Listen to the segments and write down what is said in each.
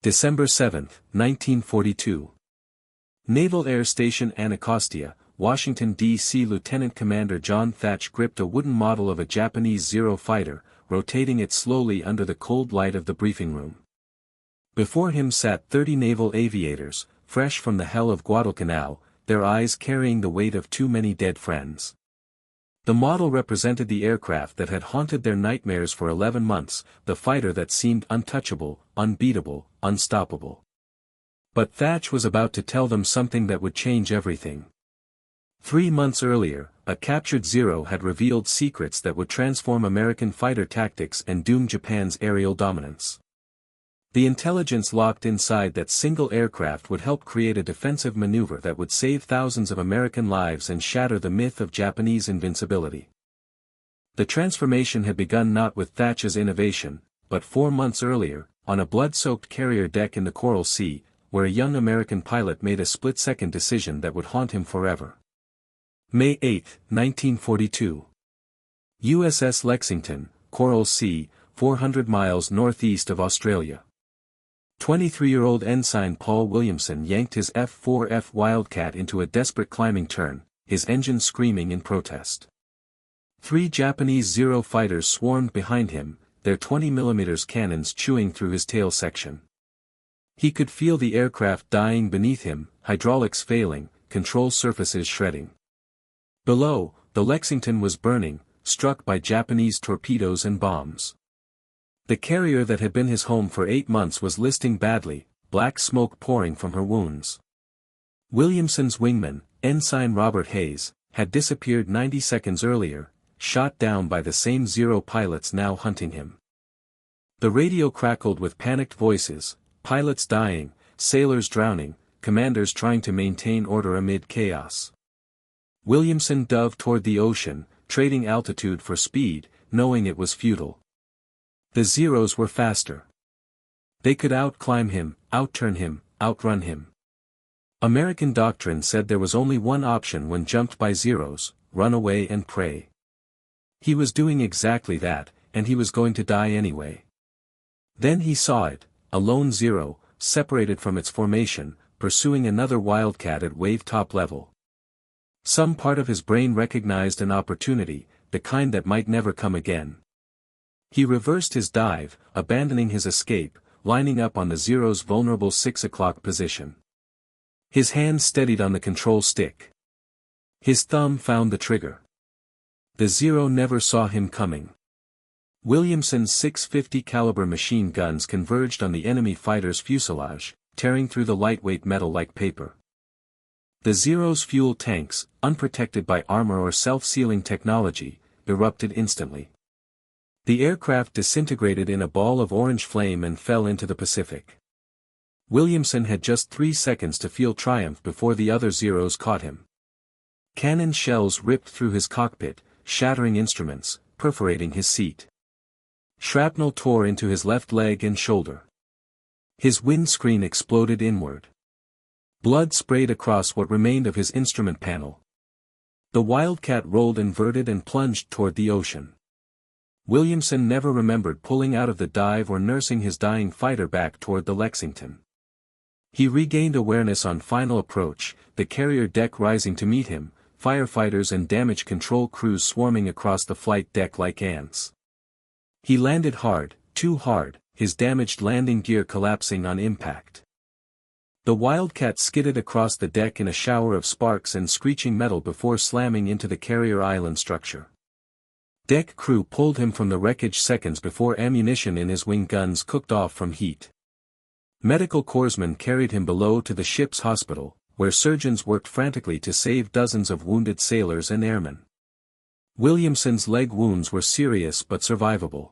December 7, 1942. Naval Air Station Anacostia, Washington, D.C. Lieutenant Commander John Thatch gripped a wooden model of a Japanese Zero fighter, rotating it slowly under the cold light of the briefing room. Before him sat 30 naval aviators, fresh from the hell of Guadalcanal, their eyes carrying the weight of too many dead friends. The model represented the aircraft that had haunted their nightmares for 11 months, the fighter that seemed untouchable, unbeatable, unstoppable. But Thatch was about to tell them something that would change everything. 3 months earlier, a captured Zero had revealed secrets that would transform American fighter tactics and doom Japan's aerial dominance. The intelligence locked inside that single aircraft would help create a defensive maneuver that would save thousands of American lives and shatter the myth of Japanese invincibility. The transformation had begun not with Thatch's innovation, but 4 months earlier, on a blood-soaked carrier deck in the Coral Sea, where a young American pilot made a split-second decision that would haunt him forever. May 8, 1942. USS Lexington, Coral Sea, 400 miles northeast of Australia. 23-year-old Ensign Paul Williamson yanked his F6F Wildcat into a desperate climbing turn, his engine screaming in protest. 3 Japanese Zero fighters swarmed behind him, their 20mm cannons chewing through his tail section. He could feel the aircraft dying beneath him, hydraulics failing, control surfaces shredding. Below, the Lexington was burning, struck by Japanese torpedoes and bombs. The carrier that had been his home for 8 months was listing badly, black smoke pouring from her wounds. Williamson's wingman, Ensign Robert Hayes, had disappeared 90 seconds earlier, shot down by the same Zero pilots now hunting him. The radio crackled with panicked voices, pilots dying, sailors drowning, commanders trying to maintain order amid chaos. Williamson dove toward the ocean, trading altitude for speed, knowing it was futile. The Zeros were faster. They could outclimb him, outturn him, outrun him. American doctrine said there was only one option when jumped by Zeros: run away and pray. He was doing exactly that, and he was going to die anyway. Then he saw it, a lone Zero, separated from its formation, pursuing another Wildcat at wave-top level. Some part of his brain recognized an opportunity, the kind that might never come again. He reversed his dive, abandoning his escape, lining up on the Zero's vulnerable 6 o'clock position. His hand steadied on the control stick. His thumb found the trigger. The Zero never saw him coming. Williamson's 650 caliber machine guns converged on the enemy fighter's fuselage, tearing through the lightweight metal like paper. The Zero's fuel tanks, unprotected by armor or self-sealing technology, erupted instantly. The aircraft disintegrated in a ball of orange flame and fell into the Pacific. Williamson had just 3 seconds to feel triumph before the other Zeros caught him. Cannon shells ripped through his cockpit, shattering instruments, perforating his seat. Shrapnel tore into his left leg and shoulder. His windscreen exploded inward. Blood sprayed across what remained of his instrument panel. The Wildcat rolled inverted and plunged toward the ocean. Williamson never remembered pulling out of the dive or nursing his dying fighter back toward the Lexington. He regained awareness on final approach, the carrier deck rising to meet him, firefighters and damage control crews swarming across the flight deck like ants. He landed hard, too hard, his damaged landing gear collapsing on impact. The Wildcat skidded across the deck in a shower of sparks and screeching metal before slamming into the carrier island structure. Deck crew pulled him from the wreckage seconds before ammunition in his wing guns cooked off from heat. Medical corpsmen carried him below to the ship's hospital, where surgeons worked frantically to save dozens of wounded sailors and airmen. Williamson's leg wounds were serious but survivable.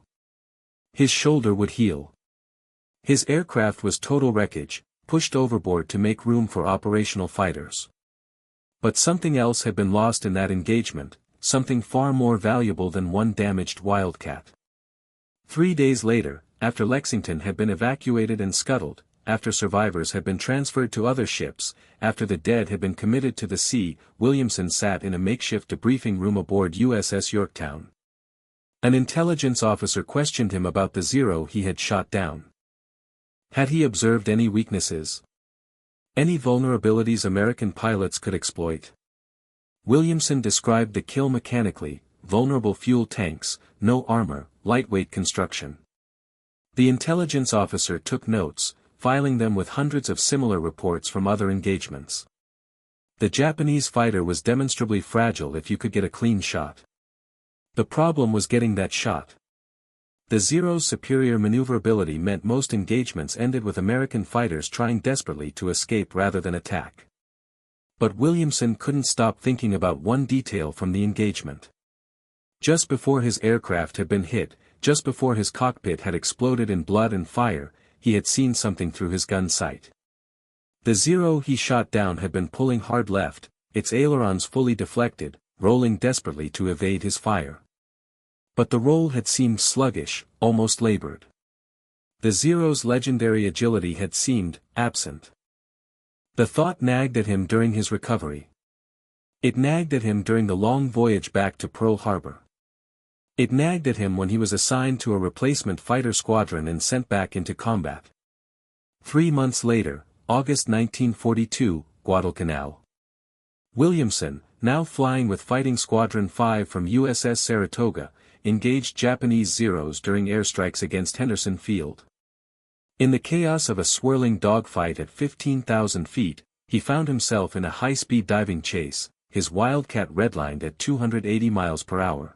His shoulder would heal. His aircraft was total wreckage, pushed overboard to make room for operational fighters. But something else had been lost in that engagement, something far more valuable than one damaged Wildcat. 3 days later, after Lexington had been evacuated and scuttled, after survivors had been transferred to other ships, after the dead had been committed to the sea, Williamson sat in a makeshift debriefing room aboard USS Yorktown. An intelligence officer questioned him about the Zero he had shot down. Had he observed any weaknesses? Any vulnerabilities American pilots could exploit? Williamson described the kill mechanically: vulnerable fuel tanks, no armor, lightweight construction. The intelligence officer took notes, filing them with hundreds of similar reports from other engagements. The Japanese fighter was demonstrably fragile if you could get a clean shot. The problem was getting that shot. The Zero's superior maneuverability meant most engagements ended with American fighters trying desperately to escape rather than attack. But Williamson couldn't stop thinking about one detail from the engagement. Just before his aircraft had been hit, just before his cockpit had exploded in blood and fire, he had seen something through his gun sight. The Zero he shot down had been pulling hard left, its ailerons fully deflected, rolling desperately to evade his fire. But the roll had seemed sluggish, almost labored. The Zero's legendary agility had seemed absent. The thought nagged at him during his recovery. It nagged at him during the long voyage back to Pearl Harbor. It nagged at him when he was assigned to a replacement fighter squadron and sent back into combat. 3 months later, August 1942, Guadalcanal. Williamson, now flying with Fighting Squadron 5 from USS Saratoga, engaged Japanese Zeros during airstrikes against Henderson Field. In the chaos of a swirling dogfight at 15,000 feet, he found himself in a high-speed diving chase, his Wildcat redlined at 280 miles per hour.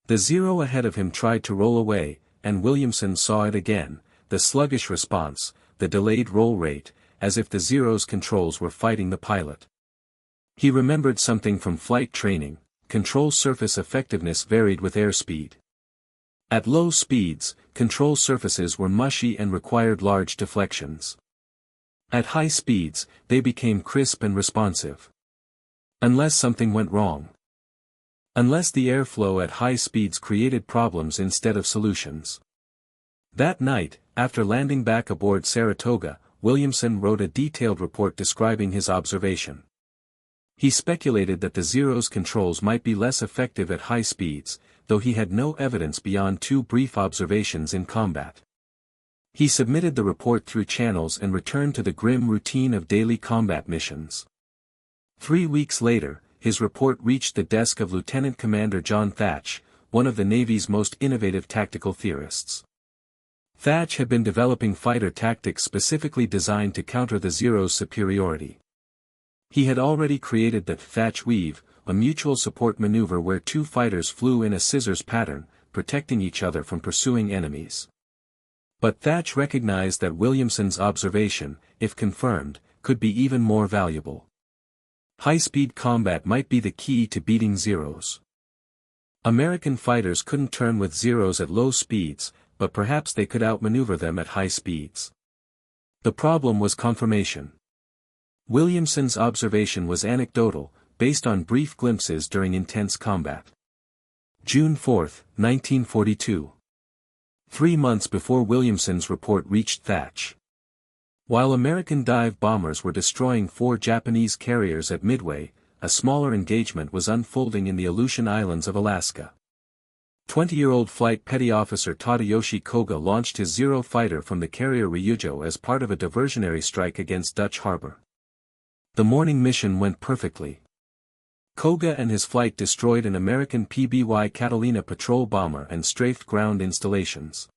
The Zero ahead of him tried to roll away, and Williamson saw it again, the sluggish response, the delayed roll rate, as if the Zero's controls were fighting the pilot. He remembered something from flight training: control surface effectiveness varied with airspeed. At low speeds, control surfaces were mushy and required large deflections. At high speeds, they became crisp and responsive. Unless something went wrong. Unless the airflow at high speeds created problems instead of solutions. That night, after landing back aboard Saratoga, Williamson wrote a detailed report describing his observation. He speculated that the Zero's controls might be less effective at high speeds, though he had no evidence beyond 2 brief observations in combat. He submitted the report through channels and returned to the grim routine of daily combat missions. 3 weeks later, his report reached the desk of Lieutenant Commander John Thatch, one of the Navy's most innovative tactical theorists. Thatch had been developing fighter tactics specifically designed to counter the Zero's superiority. He had already created the Thatch Weave, a mutual support maneuver where 2 fighters flew in a scissors pattern, protecting each other from pursuing enemies. But Thatch recognized that Williamson's observation, if confirmed, could be even more valuable. High-speed combat might be the key to beating Zeros. American fighters couldn't turn with Zeros at low speeds, but perhaps they could outmaneuver them at high speeds. The problem was confirmation. Williamson's observation was anecdotal, based on brief glimpses during intense combat. June 4, 1942. 3 months before Williamson's report reached Thatch. While American dive bombers were destroying 4 Japanese carriers at Midway, a smaller engagement was unfolding in the Aleutian Islands of Alaska. 20-year-old Flight Petty Officer Tadayoshi Koga launched his Zero fighter from the carrier Ryujo as part of a diversionary strike against Dutch Harbor. The morning mission went perfectly. Koga and his flight destroyed an American PBY Catalina patrol bomber and strafed ground installations.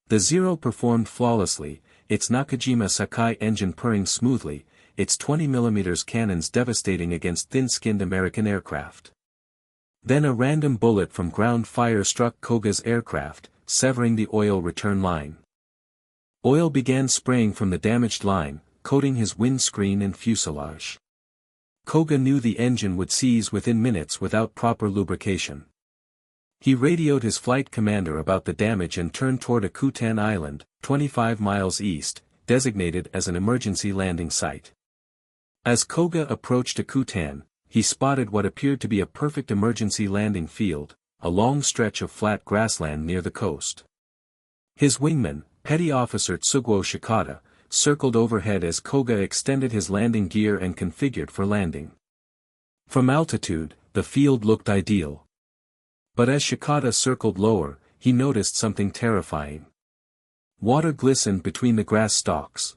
The Zero performed flawlessly, its Nakajima Sakai engine purring smoothly, its 20mm cannons devastating against thin-skinned American aircraft. Then a random bullet from ground fire struck Koga's aircraft, severing the oil return line. Oil began spraying from the damaged line, coating his windscreen and fuselage. Koga knew the engine would seize within minutes without proper lubrication. He radioed his flight commander about the damage and turned toward Akutan Island, 25 miles east, designated as an emergency landing site. As Koga approached Akutan, he spotted what appeared to be a perfect emergency landing field, a long stretch of flat grassland near the coast. His wingman, Petty Officer Tsuguo Shikata, circled overhead as Koga extended his landing gear and configured for landing. From altitude, the field looked ideal. But as Shikata circled lower, he noticed something terrifying. Water glistened between the grass stalks.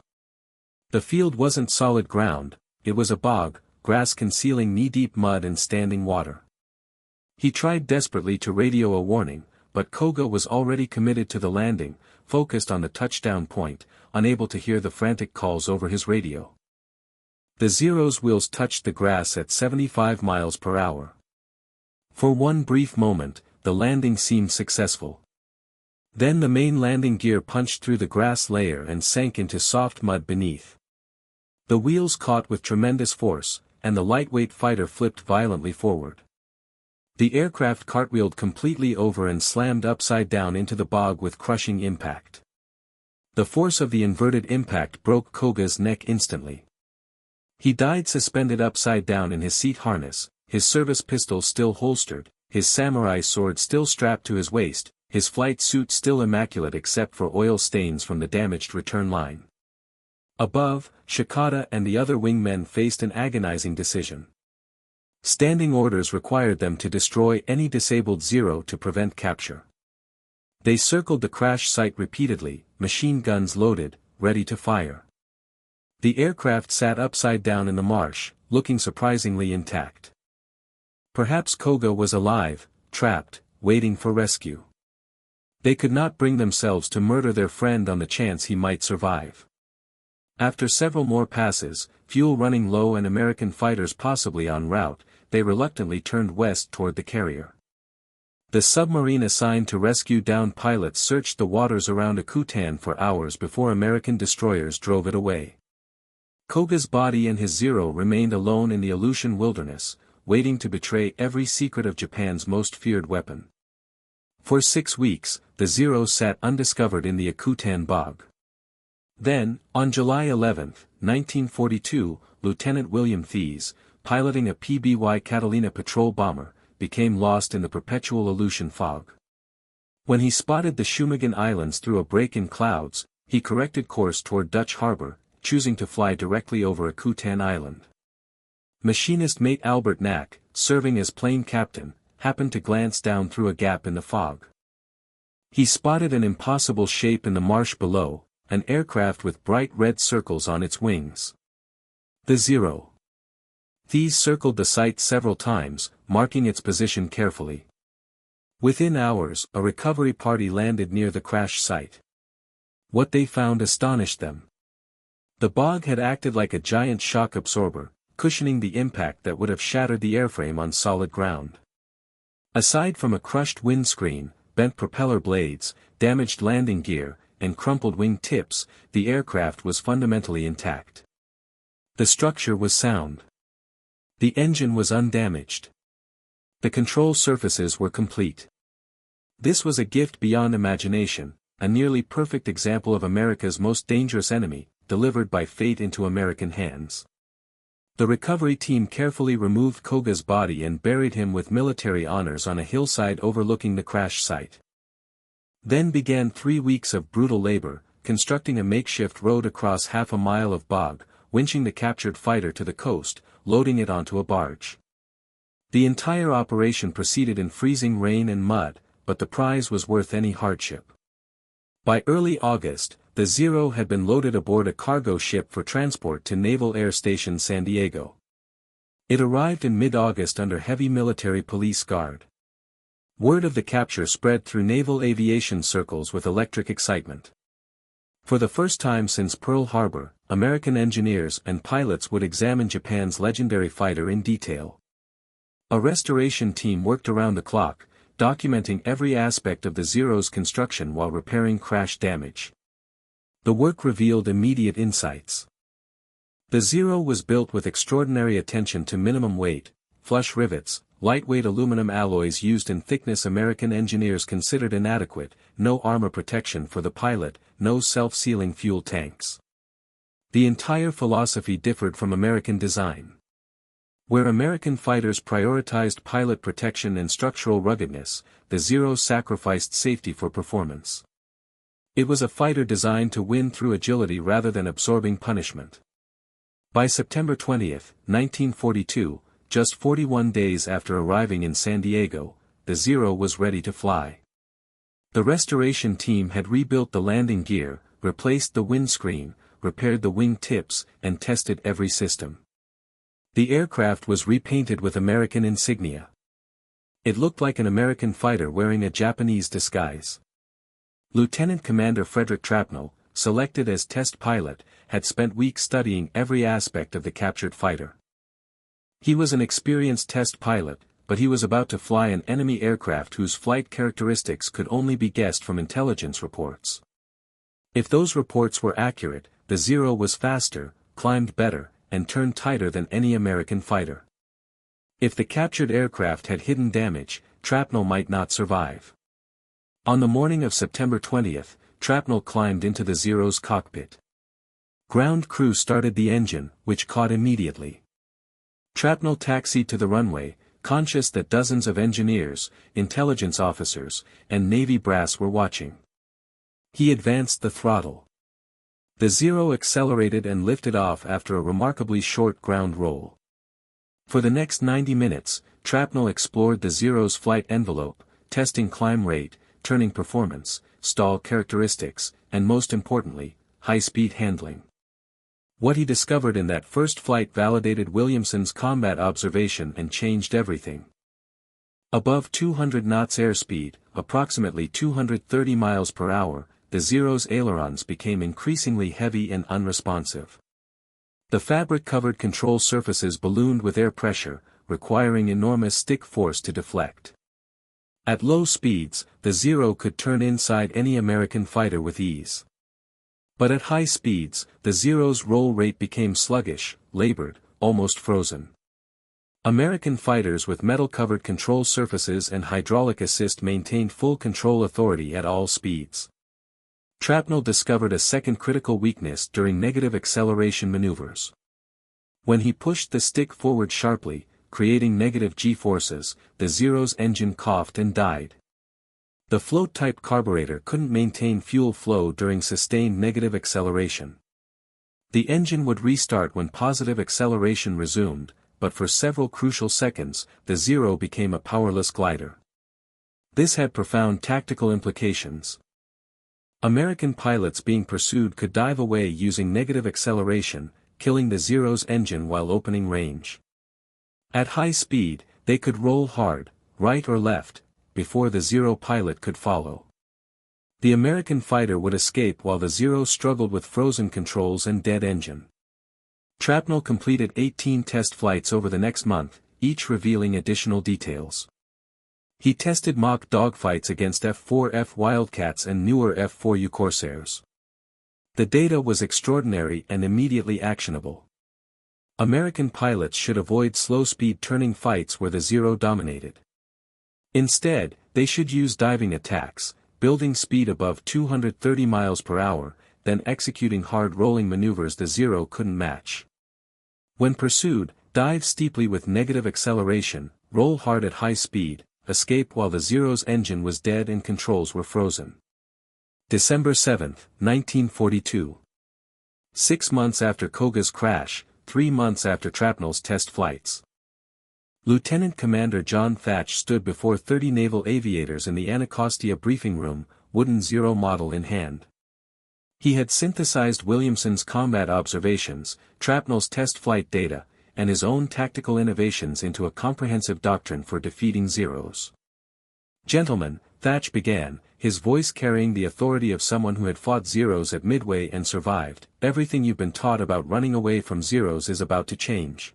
The field wasn't solid ground, it was a bog, grass concealing knee-deep mud and standing water. He tried desperately to radio a warning, but Koga was already committed to the landing, focused on the touchdown point, unable to hear the frantic calls over his radio. The Zero's wheels touched the grass at 75 miles per hour. For one brief moment, the landing seemed successful. Then the main landing gear punched through the grass layer and sank into soft mud beneath. The wheels caught with tremendous force, and the lightweight fighter flipped violently forward. The aircraft cartwheeled completely over and slammed upside down into the bog with crushing impact. The force of the inverted impact broke Koga's neck instantly. He died suspended upside down in his seat harness, his service pistol still holstered, his samurai sword still strapped to his waist, his flight suit still immaculate except for oil stains from the damaged return line. Above, Shikata and the other wingmen faced an agonizing decision. Standing orders required them to destroy any disabled Zero to prevent capture. They circled the crash site repeatedly, machine guns loaded, ready to fire. The aircraft sat upside down in the marsh, looking surprisingly intact. Perhaps Koga was alive, trapped, waiting for rescue. They could not bring themselves to murder their friend on the chance he might survive. After several more passes, fuel running low and American fighters possibly en route, they reluctantly turned west toward the carrier. The submarine assigned to rescue downed pilots searched the waters around Akutan for hours before American destroyers drove it away. Koga's body and his Zero remained alone in the Aleutian wilderness, waiting to betray every secret of Japan's most feared weapon. For 6 weeks, the Zero sat undiscovered in the Akutan bog. Then, on July 11, 1942, Lieutenant William Thies, piloting a PBY Catalina patrol bomber, became lost in the perpetual Aleutian fog. When he spotted the Shumagan Islands through a break in clouds, he corrected course toward Dutch Harbor, choosing to fly directly over Akutan Island. Machinist mate Albert Knack, serving as plane captain, happened to glance down through a gap in the fog. He spotted an impossible shape in the marsh below, an aircraft with bright red circles on its wings. The Zero. Thies circled the site several times, marking its position carefully. Within hours, a recovery party landed near the crash site. What they found astonished them. The bog had acted like a giant shock absorber, cushioning the impact that would have shattered the airframe on solid ground. Aside from a crushed windscreen, bent propeller blades, damaged landing gear, and crumpled wing tips, the aircraft was fundamentally intact. The structure was sound. The engine was undamaged. The control surfaces were complete. This was a gift beyond imagination, a nearly perfect example of America's most dangerous enemy, delivered by fate into American hands. The recovery team carefully removed Koga's body and buried him with military honors on a hillside overlooking the crash site. Then began 3 weeks of brutal labor, constructing a makeshift road across half a mile of bog, winching the captured fighter to the coast, loading it onto a barge. The entire operation proceeded in freezing rain and mud, but the prize was worth any hardship. By early August, the Zero had been loaded aboard a cargo ship for transport to Naval Air Station San Diego. It arrived in mid-August under heavy military police guard. Word of the capture spread through naval aviation circles with electric excitement. For the first time since Pearl Harbor, American engineers and pilots would examine Japan's legendary fighter in detail. A restoration team worked around the clock, documenting every aspect of the Zero's construction while repairing crash damage. The work revealed immediate insights. The Zero was built with extraordinary attention to minimum weight, flush rivets, lightweight aluminum alloys used in thickness American engineers considered inadequate, no armor protection for the pilot, no self-sealing fuel tanks. The entire philosophy differed from American design. Where American fighters prioritized pilot protection and structural ruggedness, the Zero sacrificed safety for performance. It was a fighter designed to win through agility rather than absorbing punishment. By September 20, 1942, just 41 days after arriving in San Diego, the Zero was ready to fly. The restoration team had rebuilt the landing gear, replaced the windscreen, repaired the wing tips, and tested every system. The aircraft was repainted with American insignia. It looked like an American fighter wearing a Japanese disguise. Lieutenant Commander Frederick Trapnell, selected as test pilot, had spent weeks studying every aspect of the captured fighter. He was an experienced test pilot, but he was about to fly an enemy aircraft whose flight characteristics could only be guessed from intelligence reports. If those reports were accurate, the Zero was faster, climbed better, and turned tighter than any American fighter. If the captured aircraft had hidden damage, Trapnell might not survive. On the morning of September 20th, Trapnell climbed into the Zero's cockpit. Ground crew started the engine, which caught immediately. Trapnell taxied to the runway, conscious that dozens of engineers, intelligence officers, and Navy brass were watching. He advanced the throttle. The Zero accelerated and lifted off after a remarkably short ground roll. For the next 90 minutes, Trapnell explored the Zero's flight envelope, testing climb rate, turning performance, stall characteristics, and most importantly, high-speed handling. What he discovered in that first flight validated Williamson's combat observation and changed everything. Above 200 knots airspeed, approximately 230 miles per hour, the Zero's ailerons became increasingly heavy and unresponsive. The fabric-covered control surfaces ballooned with air pressure, requiring enormous stick force to deflect. At low speeds, the Zero could turn inside any American fighter with ease. But at high speeds, the Zero's roll rate became sluggish, labored, almost frozen. American fighters with metal-covered control surfaces and hydraulic assist maintained full control authority at all speeds. Trapnell discovered a second critical weakness during negative acceleration maneuvers. When he pushed the stick forward sharply, creating negative G-forces, the Zero's engine coughed and died. The float-type carburetor couldn't maintain fuel flow during sustained negative acceleration. The engine would restart when positive acceleration resumed, but for several crucial seconds, the Zero became a powerless glider. This had profound tactical implications. American pilots being pursued could dive away using negative acceleration, killing the Zero's engine while opening range. At high speed, they could roll hard, right or left, before the Zero pilot could follow. The American fighter would escape while the Zero struggled with frozen controls and dead engine. Trapnell completed 18 test flights over the next month, each revealing additional details. He tested mock dogfights against F6F Wildcats and newer F4U Corsairs. The data was extraordinary and immediately actionable. American pilots should avoid slow-speed turning fights where the Zero dominated. Instead, they should use diving attacks, building speed above 230 miles per hour, then executing hard rolling maneuvers the Zero couldn't match. When pursued, dive steeply with negative acceleration, roll hard at high speed, escape while the Zero's engine was dead and controls were frozen. December 7, 1942. 6 months after Koga's crash, 3 months after Trapnell's test flights. Lieutenant Commander John Thatch stood before 30 naval aviators in the Anacostia briefing room, wooden Zero model in hand. He had synthesized Williamson's combat observations, Trapnell's test flight data, and his own tactical innovations into a comprehensive doctrine for defeating Zeros. "Gentlemen," Thatch began, his voice carrying the authority of someone who had fought Zeros at Midway and survived, "everything you've been taught about running away from Zeros is about to change."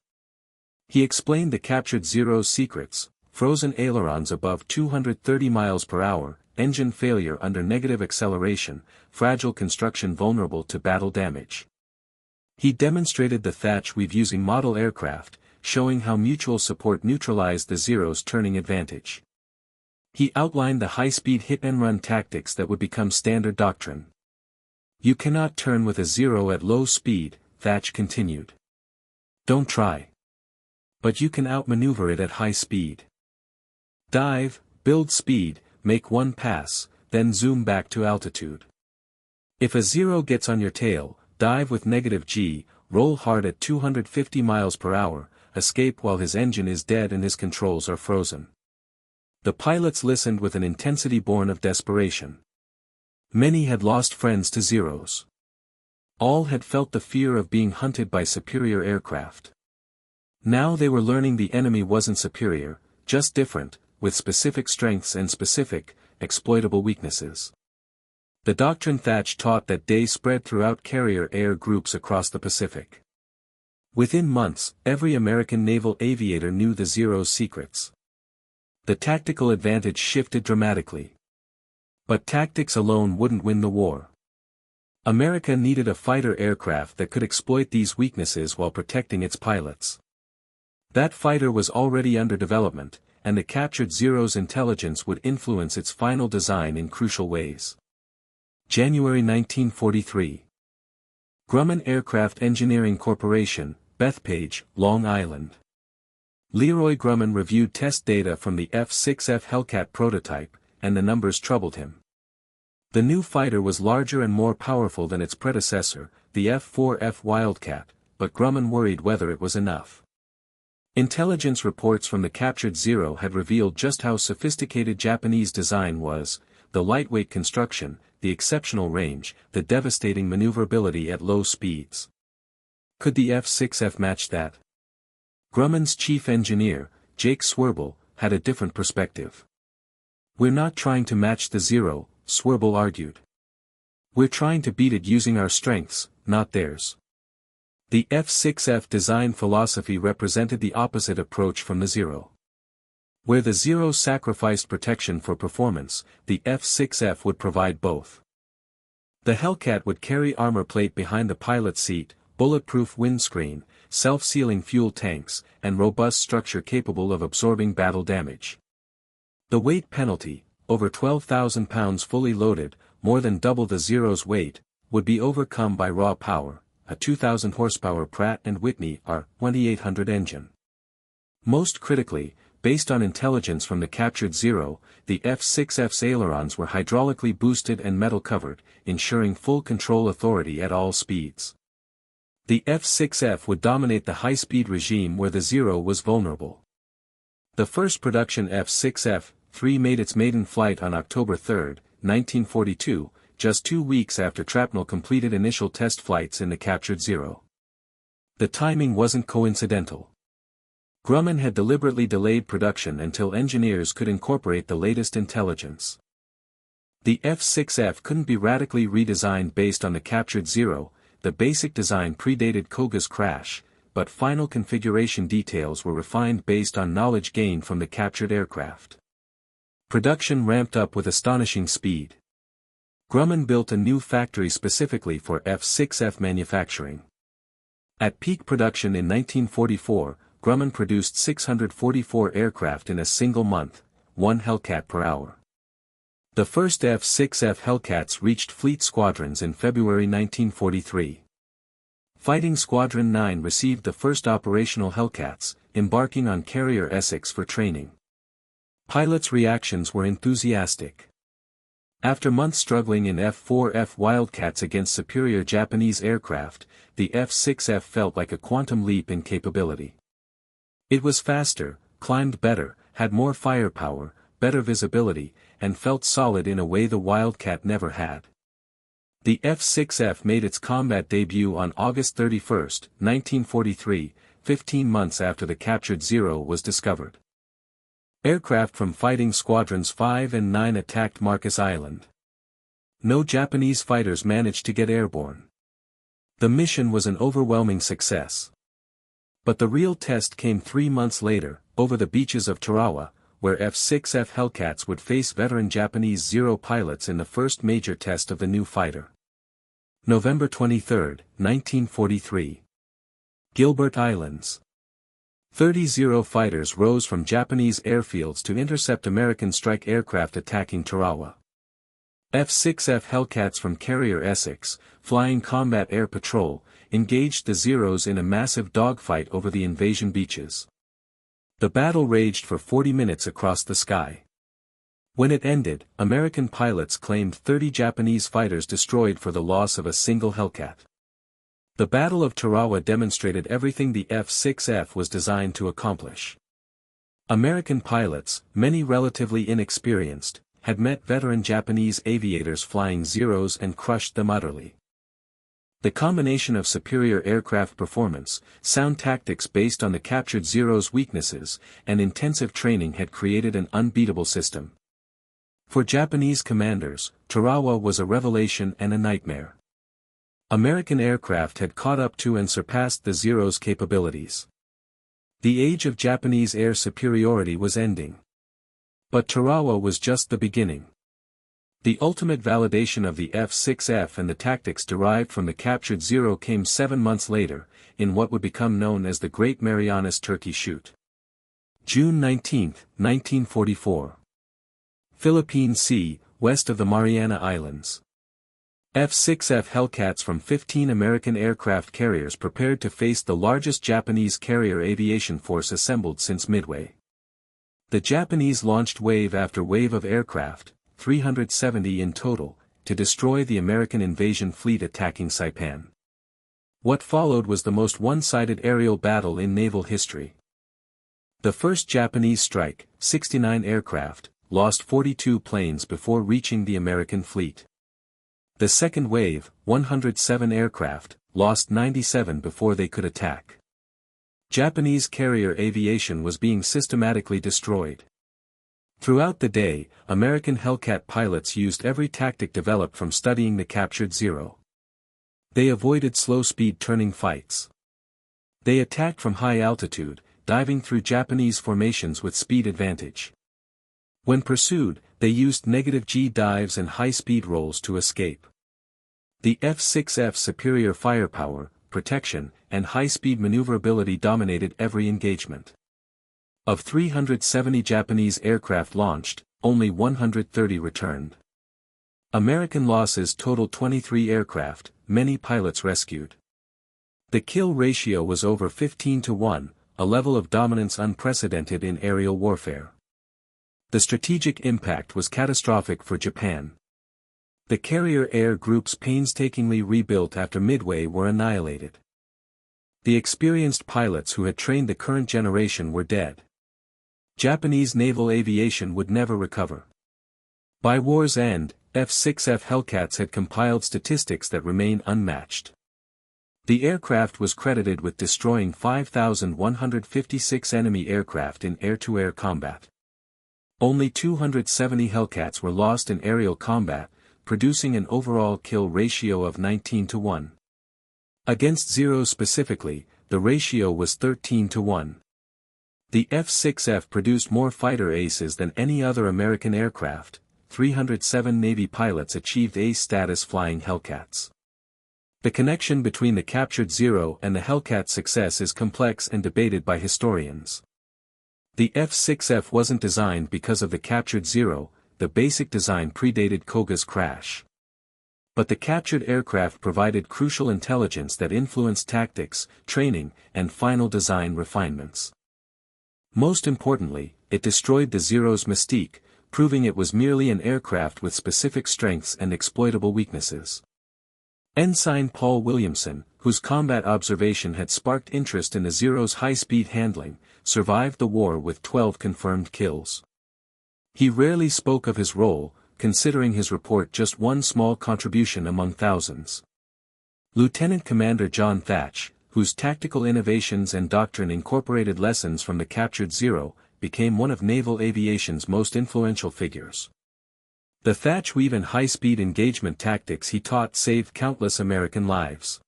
He explained the captured Zero's secrets: frozen ailerons above 230 miles per hour, engine failure under negative acceleration, fragile construction vulnerable to battle damage. He demonstrated the Thatch Weave using model aircraft, showing how mutual support neutralized the Zero's turning advantage. He outlined the high-speed hit-and-run tactics that would become standard doctrine. "You cannot turn with a Zero at low speed," Thatch continued. "Don't try. But you can outmaneuver it at high speed. Dive, build speed, make one pass, then zoom back to altitude. If a Zero gets on your tail, dive with negative G, roll hard at 250 miles per hour, escape while his engine is dead and his controls are frozen. The pilots listened with an intensity born of desperation. Many had lost friends to Zeros. All had felt the fear of being hunted by superior aircraft. Now they were learning the enemy wasn't superior, just different, with specific strengths and specific, exploitable weaknesses. The doctrine Thatch taught that day spread throughout carrier air groups across the Pacific. Within months, every American naval aviator knew the Zero's secrets. The tactical advantage shifted dramatically. But tactics alone wouldn't win the war. America needed a fighter aircraft that could exploit these weaknesses while protecting its pilots. That fighter was already under development, and the captured Zero's intelligence would influence its final design in crucial ways. January 1943. Grumman Aircraft Engineering Corporation, Bethpage, Long Island. Leroy Grumman reviewed test data from the F6F Hellcat prototype, and the numbers troubled him. The new fighter was larger and more powerful than its predecessor, the F4F Wildcat, but Grumman worried whether it was enough. Intelligence reports from the captured Zero had revealed just how sophisticated Japanese design was, the lightweight construction, the exceptional range, the devastating maneuverability at low speeds. Could the F6F match that? Grumman's chief engineer, Jake Swerble, had a different perspective. "We're not trying to match the Zero," Swerble argued. "We're trying to beat it using our strengths, not theirs." The F6F design philosophy represented the opposite approach from the Zero. Where the Zero sacrificed protection for performance, the F6F would provide both. The Hellcat would carry armor plate behind the pilot's seat, bulletproof windscreen, self-sealing fuel tanks, and robust structure capable of absorbing battle damage. The weight penalty, over 12,000 pounds fully loaded, more than double the Zero's weight, would be overcome by raw power, a 2,000 horsepower Pratt & Whitney R2800 engine. Most critically, based on intelligence from the captured Zero, the F6F's ailerons were hydraulically boosted and metal-covered, ensuring full control authority at all speeds. The F6F would dominate the high-speed regime where the Zero was vulnerable. The first production F6F-3 made its maiden flight on October 3, 1942, just 2 weeks after Trapnell completed initial test flights in the captured Zero. The timing wasn't coincidental. Grumman had deliberately delayed production until engineers could incorporate the latest intelligence. The F6F couldn't be radically redesigned based on the captured Zero, the basic design predated Koga's crash, but final configuration details were refined based on knowledge gained from the captured aircraft. Production ramped up with astonishing speed. Grumman built a new factory specifically for F6F manufacturing. At peak production in 1944, Grumman produced 644 aircraft in a single month, 1 Hellcat per hour. The first F6F Hellcats reached fleet squadrons in February 1943. Fighting Squadron 9 received the first operational Hellcats, embarking on Carrier Essex for training. Pilots' reactions were enthusiastic. After months struggling in F4F Wildcats against superior Japanese aircraft, the F6F felt like a quantum leap in capability. It was faster, climbed better, had more firepower, better visibility, and felt solid in a way the Wildcat never had. The F6F made its combat debut on August 31, 1943, 15 months after the captured Zero was discovered. Aircraft from Fighting Squadrons 5 and 9 attacked Marcus Island. No Japanese fighters managed to get airborne. The mission was an overwhelming success. But the real test came 3 months later, over the beaches of Tarawa, where F6F Hellcats would face veteran Japanese Zero pilots in the first major test of the new fighter. November 23, 1943. Gilbert Islands. 30 Zero fighters rose from Japanese airfields to intercept American strike aircraft attacking Tarawa. F6F Hellcats from Carrier Essex, flying combat air patrol, engaged the Zeros in a massive dogfight over the invasion beaches. The battle raged for 40 minutes across the sky. When it ended, American pilots claimed 30 Japanese fighters destroyed for the loss of a single Hellcat. The Battle of Tarawa demonstrated everything the F6F was designed to accomplish. American pilots, many relatively inexperienced, had met veteran Japanese aviators flying Zeros and crushed them utterly. The combination of superior aircraft performance, sound tactics based on the captured Zero's weaknesses, and intensive training had created an unbeatable system. For Japanese commanders, Tarawa was a revelation and a nightmare. American aircraft had caught up to and surpassed the Zero's capabilities. The age of Japanese air superiority was ending. But Tarawa was just the beginning. The ultimate validation of the F6F and the tactics derived from the captured Zero came 7 months later, in what would become known as the Great Marianas Turkey Shoot. June 19, 1944. Philippine Sea, west of the Mariana Islands. F6F Hellcats from 15 American aircraft carriers prepared to face the largest Japanese carrier aviation force assembled since Midway. The Japanese launched wave after wave of aircraft, 370 in total, to destroy the American invasion fleet attacking Saipan. What followed was the most one-sided aerial battle in naval history. The first Japanese strike, 69 aircraft, lost 42 planes before reaching the American fleet. The second wave, 107 aircraft, lost 97 before they could attack. Japanese carrier aviation was being systematically destroyed. Throughout the day, American Hellcat pilots used every tactic developed from studying the captured Zero. They avoided slow-speed turning fights. They attacked from high altitude, diving through Japanese formations with speed advantage. When pursued, they used -G dives and high-speed rolls to escape. The F6F's superior firepower, protection, and high-speed maneuverability dominated every engagement. Of 370 Japanese aircraft launched, only 130 returned. American losses totaled 23 aircraft, many pilots rescued. The kill ratio was over 15-1, a level of dominance unprecedented in aerial warfare. The strategic impact was catastrophic for Japan. The carrier air groups painstakingly rebuilt after Midway were annihilated. The experienced pilots who had trained the current generation were dead. Japanese naval aviation would never recover. By war's end, F6F Hellcats had compiled statistics that remain unmatched. The aircraft was credited with destroying 5,156 enemy aircraft in air-to-air combat. Only 270 Hellcats were lost in aerial combat, producing an overall kill ratio of 19-1. Against Zero specifically, the ratio was 13-1. The F6F produced more fighter aces than any other American aircraft. 307 Navy pilots achieved ace status flying Hellcats. The connection between the captured Zero and the Hellcat success is complex and debated by historians. The F6F wasn't designed because of the captured Zero, the basic design predated Koga's crash. But the captured aircraft provided crucial intelligence that influenced tactics, training, and final design refinements. Most importantly, it destroyed the Zero's mystique, proving it was merely an aircraft with specific strengths and exploitable weaknesses. Ensign Paul Williamson, whose combat observation had sparked interest in the Zero's high-speed handling, survived the war with 12 confirmed kills. He rarely spoke of his role, considering his report just one small contribution among thousands. Lieutenant Commander John Thatch, whose tactical innovations and doctrine incorporated lessons from the captured Zero, became one of naval aviation's most influential figures. The Thatch Weave and high-speed engagement tactics he taught saved countless American lives.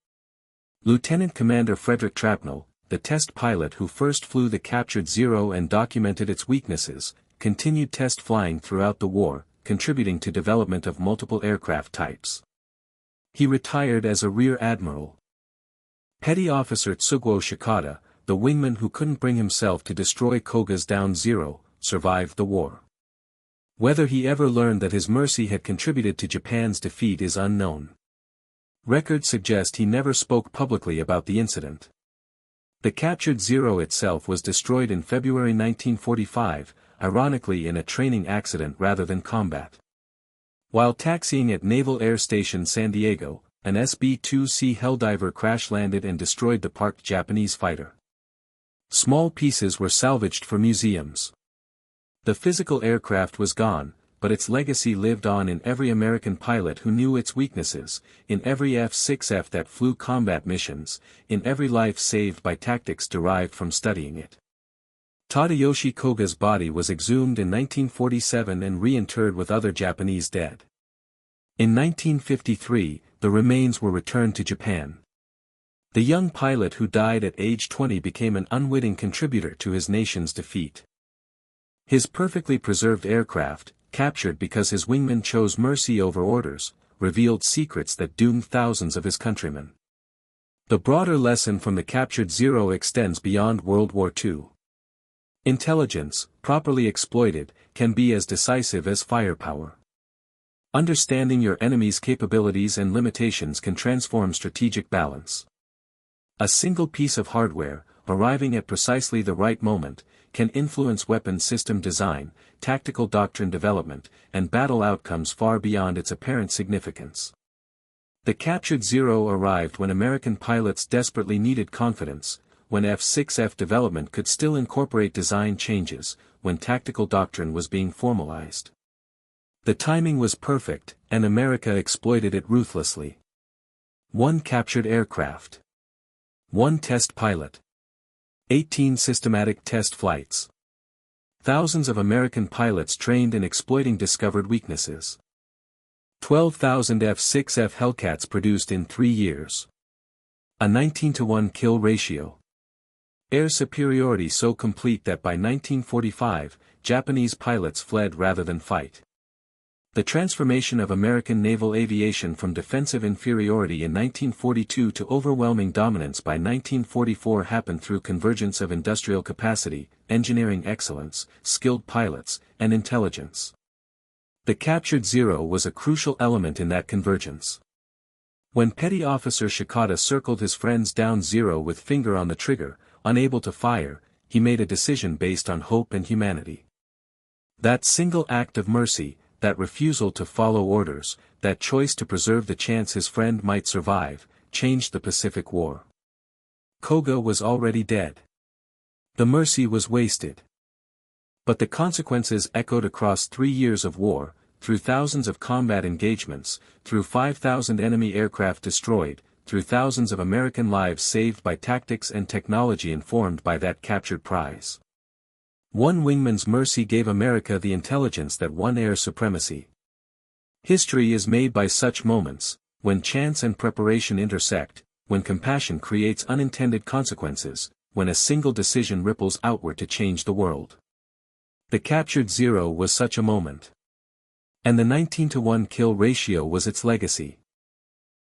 Lieutenant Commander Frederick Trapnell, the test pilot who first flew the captured Zero and documented its weaknesses, continued test flying throughout the war, contributing to development of multiple aircraft types. He retired as a rear admiral. Petty Officer Tsuguo Shikata, the wingman who couldn't bring himself to destroy Koga's down Zero, survived the war. Whether he ever learned that his mercy had contributed to Japan's defeat is unknown. Records suggest he never spoke publicly about the incident. The captured Zero itself was destroyed in February 1945, ironically in a training accident rather than combat. While taxiing at Naval Air Station San Diego, an SB-2C Helldiver crash-landed and destroyed the parked Japanese fighter. Small pieces were salvaged for museums. The physical aircraft was gone, but its legacy lived on in every American pilot who knew its weaknesses, in every F6F that flew combat missions, in every life saved by tactics derived from studying it. Tadayoshi Koga's body was exhumed in 1947 and reinterred with other Japanese dead. In 1953, the remains were returned to Japan. The young pilot who died at age 20 became an unwitting contributor to his nation's defeat. His perfectly preserved aircraft, captured because his wingman chose mercy over orders, revealed secrets that doomed thousands of his countrymen. The broader lesson from the captured Zero extends beyond World War II. Intelligence, properly exploited, can be as decisive as firepower. Understanding your enemy's capabilities and limitations can transform strategic balance. A single piece of hardware, arriving at precisely the right moment, can influence weapon system design, tactical doctrine development, and battle outcomes far beyond its apparent significance. The captured Zero arrived when American pilots desperately needed confidence, when F6F development could still incorporate design changes, when tactical doctrine was being formalized. The timing was perfect, and America exploited it ruthlessly. 1 captured aircraft. 1 test pilot. 18 systematic test flights. Thousands of American pilots trained in exploiting discovered weaknesses. 12,000 F6F Hellcats produced in 3 years. A 19-to-1 kill ratio. Air superiority so complete that by 1945, Japanese pilots fled rather than fight. The transformation of American naval aviation from defensive inferiority in 1942 to overwhelming dominance by 1944 happened through convergence of industrial capacity, engineering excellence, skilled pilots, and intelligence. The captured Zero was a crucial element in that convergence. When Petty Officer Shikata circled his friends down Zero with finger on the trigger, unable to fire, he made a decision based on hope and humanity. That single act of mercy, that refusal to follow orders, that choice to preserve the chance his friend might survive, changed the Pacific War. Koga was already dead. The mercy was wasted. But the consequences echoed across 3 years of war, through thousands of combat engagements, through 5,000 enemy aircraft destroyed, through thousands of American lives saved by tactics and technology informed by that captured prize. 1 wingman's mercy gave America the intelligence that won air supremacy. History is made by such moments, when chance and preparation intersect, when compassion creates unintended consequences, when a single decision ripples outward to change the world. The captured Zero was such a moment. And the 19-to-1 kill ratio was its legacy.